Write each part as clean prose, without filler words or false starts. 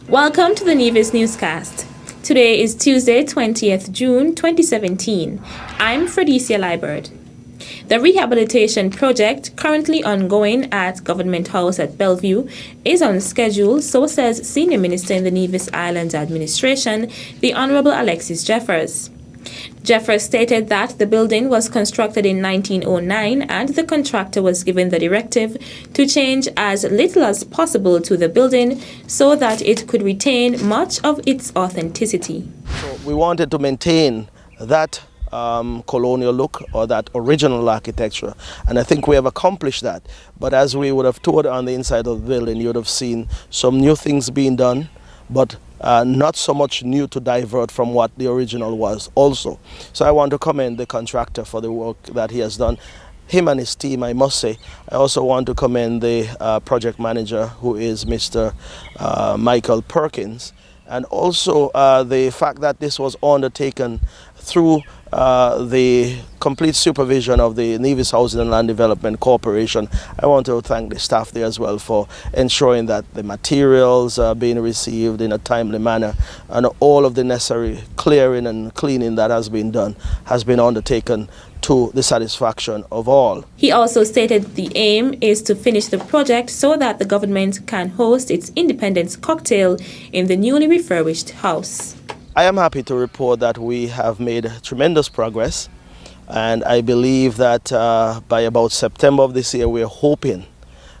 Welcome to the Nevis Newscast. Today is Tuesday, 20th June 2017. I'm Fredicia Liebert. The rehabilitation project currently ongoing at Government House at Bellevue is on schedule, so says Senior Minister in the Nevis Islands Administration, the Honorable Alexis Jeffers. Jeffers stated that the building was constructed in 1909 and the contractor was given the directive to change as little as possible to the building so that it could retain much of its authenticity. So we wanted to maintain that colonial look or that original architecture, and I think we have accomplished that. But as we would have toured on the inside of the building, you would have seen some new things being done, but not so much new to divert from what the original was also. So I want to commend the contractor for the work that he has done. Him and his team, I must say. I also want to commend the project manager, who is Mr. Michael Perkins, and also the fact that this was undertaken through the complete supervision of the Nevis Housing and Land Development Corporation. I want to thank the staff there as well for ensuring that the materials are being received in a timely manner, and all of the necessary clearing and cleaning that has been done has been undertaken to the satisfaction of all. He also stated the aim is to finish the project so that the government can host its Independence cocktail in the newly refurbished house. I am happy to report that we have made tremendous progress, and I believe that by about September of this year we're hoping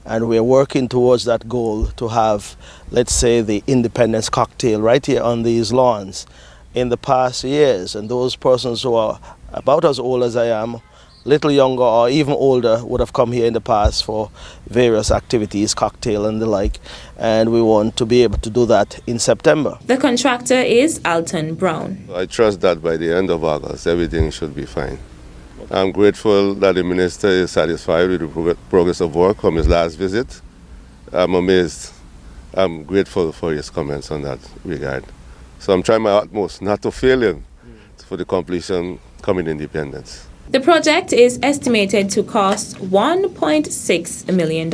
and we're working towards that goal to have, let's say, the Independence cocktail right here on these lawns. In the past years, and those persons who are about as old as I am, little younger or even older, would have come here in the past for various activities, cocktail and the like, and we want to be able to do that in September. The contractor is Alton Brown. I trust that by the end of August everything should be fine. I'm grateful that the minister is satisfied with the progress of work from his last visit. I'm amazed. I'm grateful for his comments on that regard. So I'm trying my utmost not to fail him for the completion coming Independence. The project is estimated to cost $1.6 million.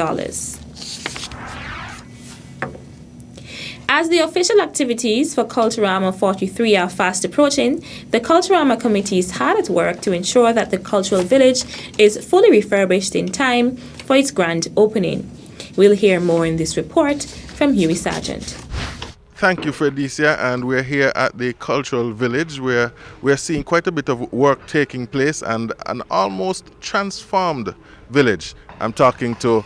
As the official activities for Culturama 43 are fast approaching, the Culturama committee is hard at work to ensure that the cultural village is fully refurbished in time for its grand opening. We'll hear more in this report from Huey Sargent. Thank you, Fredicia, and we're here at the Cultural Village where we're seeing quite a bit of work taking place and an almost transformed village. I'm talking to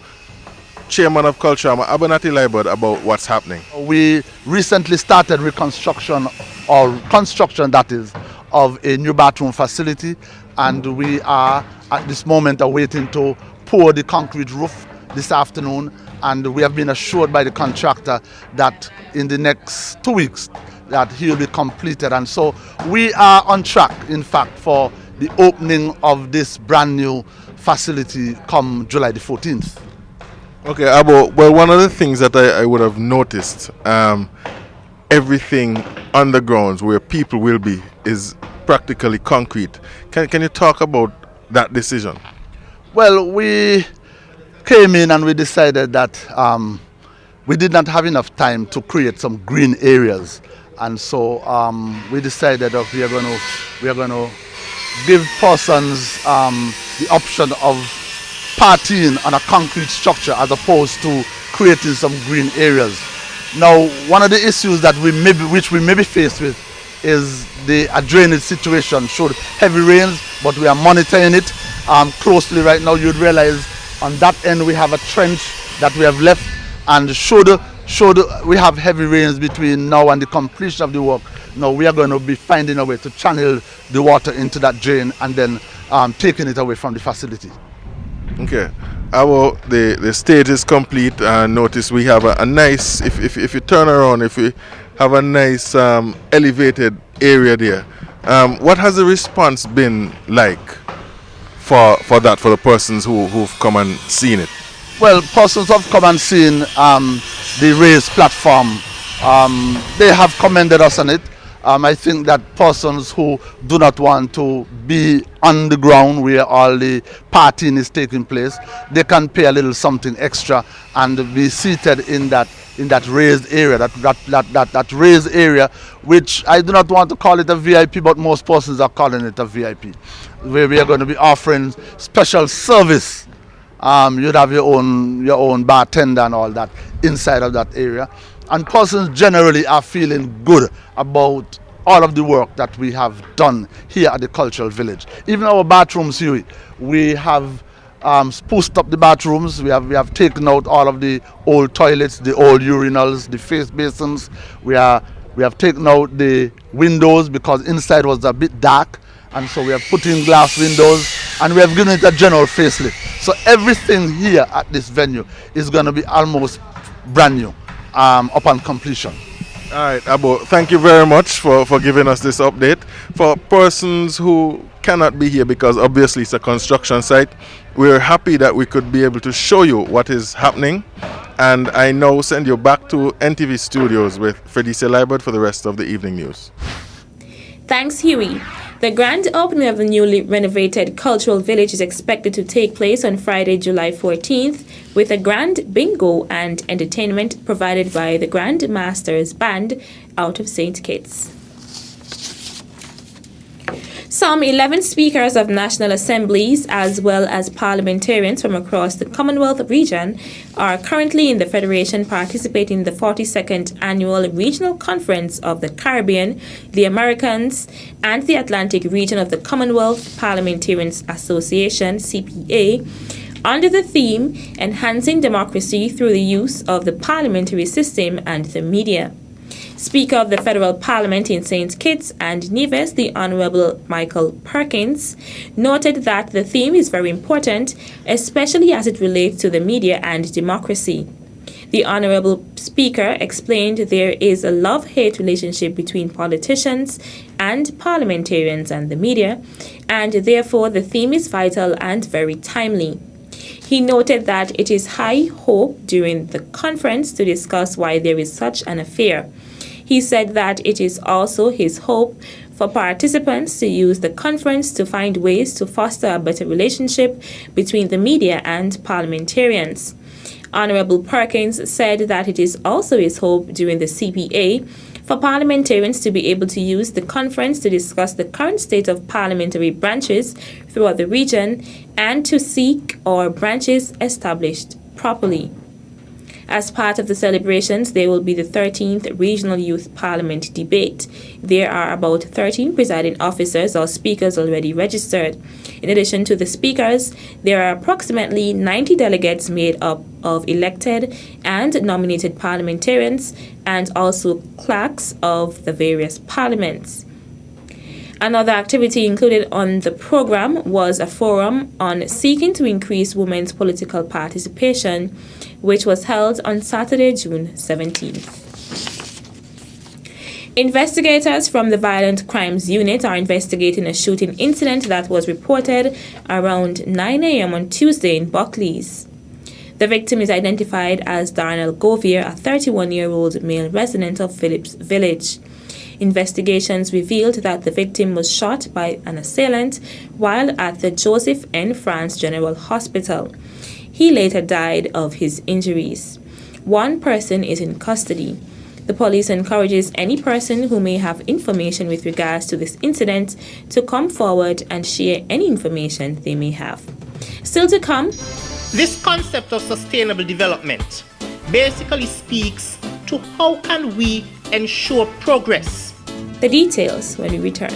Chairman of Culturama, Abernathy Liebert, about what's happening. We recently started reconstruction, or construction that is, of a new bathroom facility, and we are at this moment awaiting to pour the concrete roof this afternoon, and we have been assured by the contractor that in the next 2 weeks that he will be completed, and so we are on track, in fact, for the opening of this brand new facility come July the 14th. Okay, Abo, well, one of the things that I would have noticed, everything on the grounds where people will be is practically concrete. Can you talk about that decision? Well, we came in and we decided that we did not have enough time to create some green areas, and so we decided that we are going to give persons the option of partying on a concrete structure as opposed to creating some green areas. Now, one of the issues that we may be faced with is the drainage situation. Should heavy rains, but we are monitoring it closely right now. You'd realize on that end we have a trench that we have left, and should we have heavy rains between now and the completion of the work, now we are going to be finding a way to channel the water into that drain and then taking it away from the facility. Okay, the stage is complete, and notice we have a nice, if you turn around, if we have a nice elevated area there. What has the response been like for the persons who've come and seen it? Well, persons have come and seen the raised platform. They have commended us on it. I think that persons who do not want to be on the ground where all the partying is taking place, they can pay a little something extra and be seated in that in that raised area, that raised area, which I do not want to call it a VIP, but most persons are calling it a VIP, where we are going to be offering special service. You'd have your own bartender and all that inside of that area, and persons generally are feeling good about all of the work that we have done here at the cultural village. Even our bathrooms here, we have spruced up the bathrooms. We have taken out all of the old toilets, the old urinals, the face basins. We have taken out the windows because inside was a bit dark, and so we have put in glass windows, and we have given it a general facelift. So everything here at this venue is going to be almost brand new upon completion. All right, Abo, thank you very much for giving us this update. For persons who cannot be here because obviously it's a construction site, we're happy that we could be able to show you what is happening. And I now send you back to NTV Studios with Fredicia Liebert for the rest of the evening news. Thanks, Huey. The grand opening of the newly renovated Cultural Village is expected to take place on Friday, July 14th, with a grand bingo and entertainment provided by the Grand Masters Band out of St. Kitts. Some 11 speakers of national assemblies, as well as parliamentarians from across the Commonwealth region, are currently in the Federation participating in the 42nd Annual Regional Conference of the Caribbean, the Americas, and the Atlantic region of the Commonwealth Parliamentarians Association, CPA, under the theme Enhancing Democracy Through the Use of the Parliamentary System and the Media. Speaker of the Federal Parliament in St. Kitts and Nevis, the Honourable Michael Perkins, noted that the theme is very important, especially as it relates to the media and democracy. The Honourable Speaker explained there is a love-hate relationship between politicians and parliamentarians and the media, and therefore the theme is vital and very timely. He noted that it is high hope during the conference to discuss why there is such an affair. He said that it is also his hope for participants to use the conference to find ways to foster a better relationship between the media and parliamentarians. Honourable Perkins said that it is also his hope during the CPA for parliamentarians to be able to use the conference to discuss the current state of parliamentary branches throughout the region and to seek our branches established properly. As part of the celebrations, there will be the 13th Regional Youth Parliament debate. There are about 13 presiding officers or speakers already registered. In addition to the speakers, there are approximately 90 delegates made up of elected and nominated parliamentarians and also clerks of the various parliaments. Another activity included on the program was a forum on seeking to increase women's political participation, which was held on Saturday, June 17th. Investigators from the Violent Crimes Unit are investigating a shooting incident that was reported around 9 a.m. on Tuesday in Buckleys. The victim is identified as Darnell Govier, a 31-year-old male resident of Phillips Village. Investigations revealed that the victim was shot by an assailant while at the Joseph N. France General Hospital. He later died of his injuries. One person is in custody. The police encourages any person who may have information with regards to this incident to come forward and share any information they may have. Still to come, this concept of sustainable development basically speaks to how can we ensure progress. The details when we return.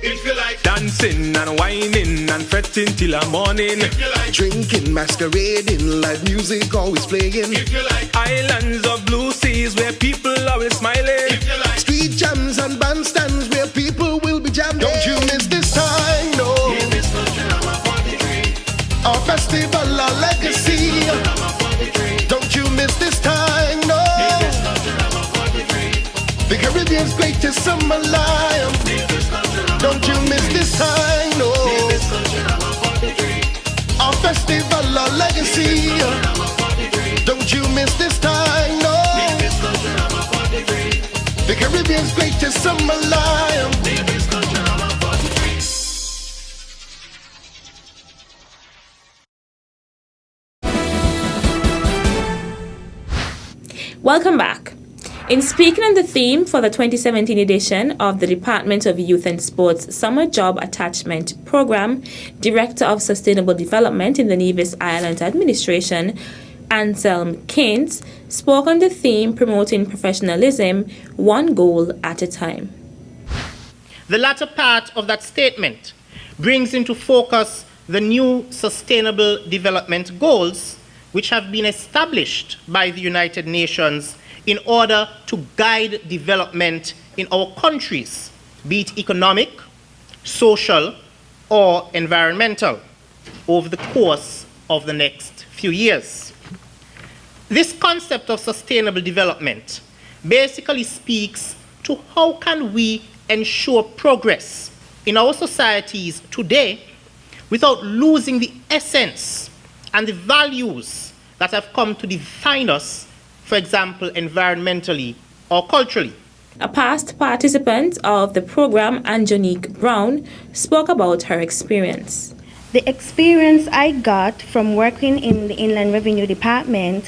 If you like dancing and whining and fretting till the morning, if you like drinking, masquerading, live music always playing, if you like islands of blue seas where people always smiling, if you like street jams and bandstands where people will be jamming, don't you miss this time, no. Our festival, our legacy, don't you miss this time, no. The Caribbean's greatest summer lion. Don't you miss this time, no. Our festival, our legacy. Don't you Jambalaya. Welcome back. In speaking on the theme for the 2017 edition of the Department of Youth and Sports Summer Job Attachment Program, Director of Sustainable Development in the Nevis Island Administration, Anselm Keynes, spoke on the theme promoting professionalism, one goal at a time. The latter part of that statement brings into focus the new Sustainable Development Goals, which have been established by the United Nations in order to guide development in our countries, be it economic, social, or environmental, over the course of the next few years. This concept of sustainable development basically speaks to how can we ensure progress in our societies today without losing the essence and the values that have come to define us, for example, environmentally or culturally. A past participant of the program, Angelique Brown, spoke about her experience. The experience I got from working in the Inland Revenue Department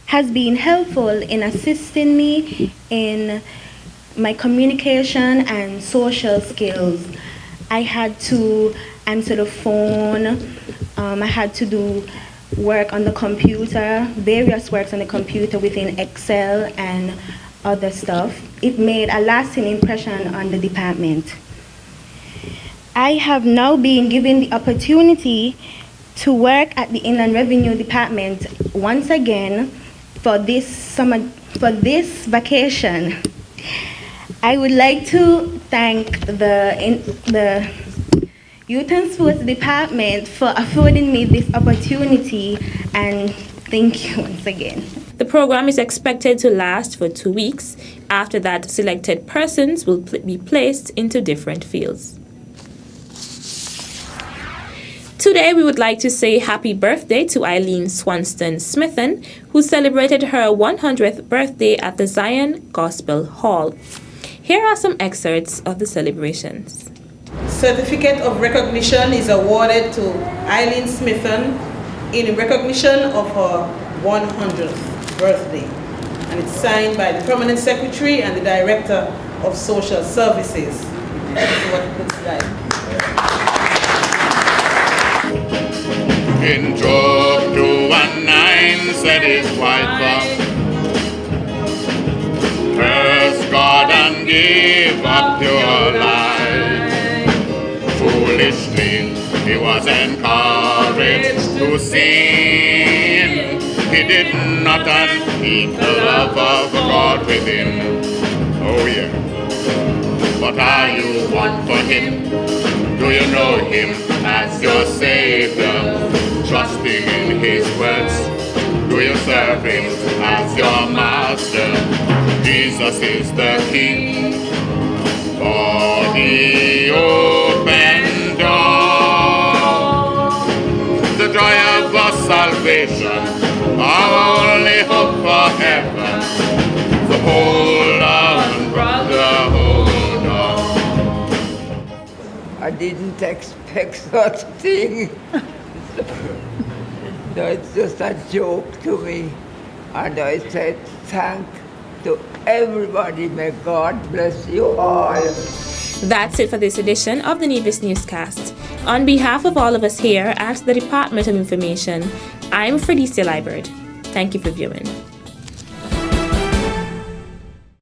has been helpful in assisting me in my communication and social skills. I had to answer the phone, I had to do work on the computer, various works on the computer within Excel and other stuff. It made a lasting impression on the department. I have now been given the opportunity to work at the Inland Revenue Department once again for this summer, for this vacation. I would like to thank the Youth and Sports Department for affording me this opportunity, and thank you once again. The program is expected to last for 2 weeks. After that, selected persons will be placed into different fields. Today, we would like to say happy birthday to Eileen Swanston Smithen, who celebrated her 100th birthday at the Zion Gospel Hall. Here are some excerpts of the celebrations. Certificate of recognition is awarded to Eileen Smithen in recognition of her 100th birthday, and it's signed by the Permanent Secretary and the Director of Social Services. This is what it looks like. In Job 2:9 said his wife, curse God and give up your life. Foolishly he was encouraged to sin. He did not unheed the love of God within. Oh yeah. But are you one for him? Do you know him as your Savior? Trusting in his words. Do you serve him as your master? Jesus is the King. For the open door, the joy of our salvation, our only hope for heaven. So hold on, brother, hold on. I didn't expect such a thing. No, it's just a joke to me. And I said, thank to everybody. May God bless you all. That's it for this edition of the Nevis Newscast. On behalf of all of us here at the Department of Information, I'm Fredicia Liebert. Thank you for viewing.